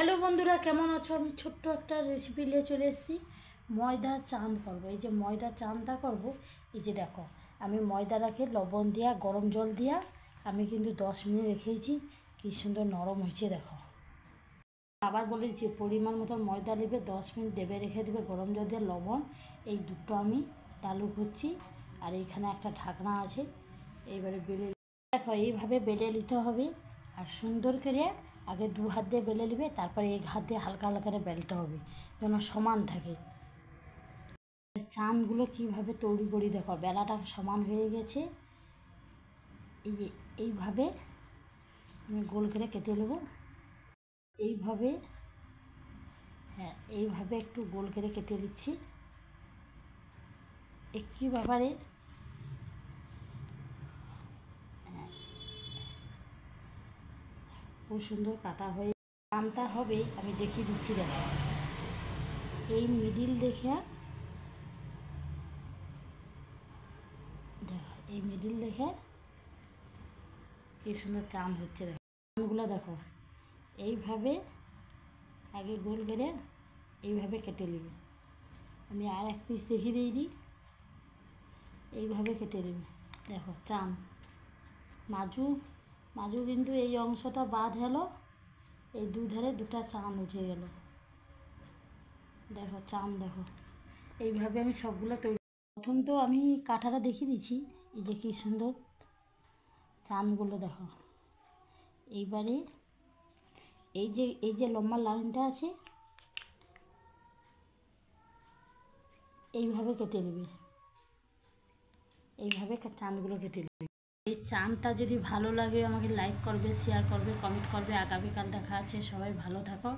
Hello বন্ধুরা, কেমন আছো? আমি ছোট্ট একটা রেসিপি নিয়ে চলে এসেছি। ময়দার চাঁদ করব। এই যে ময়দার চাঁদটা করব, এই যে দেখো, আমি ময়দা রাখে লবণ দিয়া গরম জল দিয়া আমি কিন্তু 10 মিনিট রেখেছি। কী সুন্দর নরম হয়েছে দেখো। আবার বলেছি পরিমাণ মতো ময়দা নেবে, 10 মিনিট দেবে, রেখে দেবে গরম জল দিয়ে লবণ। এই দুটো আমি ডালু করছি, আর এইখানে একটা ঢাকনা আছে। এইবারে বেলে দেখো, এইভাবে বেলে নিতে হবে। আর সুন্দর করে আগে 2 হাত দিয়ে বেলে নেবে, তারপরে 1 হাত দিয়ে হালকা হালকা করে বেলতে হবে যেন সমান থাকে। চানগুলো কিভাবে তৈরি করি দেখো, বেলাটা সমান হয়ে গেছে। এই যে এইভাবে আমি গোল করে কেটে নেবো, এইভাবে। হ্যাঁ, এইভাবে একটু গোল করে কেটে দিচ্ছি। একই ব্যাপারে খুব সুন্দর কাটা হয়ে চানটা হবে। আমি দেখিয়ে দিচ্ছি দেখো, এই মিডিল দেখে দেখো, এই মিডিল দেখে কি সুন্দর চান হচ্ছে দেখো। চানগুলো দেখো, এইভাবে আগে গোল করে এইভাবে কেটে নেবে। আমি আর এক পিস দেখিয়ে দিই, এইভাবে কেটে নেবে। দেখো চান মাজু মাজু কিন্তু এই অংশটা বাদ হলো, এই দুধারে দুটা চান উঠে গেল। দেখো চান দেখো, এইভাবে আমি সবগুলো তৈরি। প্রথম তো আমি কাঁটাটা দেখিয়ে দিচ্ছি, এই যে কী সুন্দর চানগুলো দেখো। এইবারে এই যে লম্বা লাইনটা আছে, এইভাবে কেটে নেবে, এইভাবে চানগুলো কেটে নেবে। এই চানটা যদি ভালো লাগে আমাকে লাইক করবে, শেয়ার করবে, কমেন্ট করবে। আগামীকাল দেখা আছে, সবাই ভালো থাকো।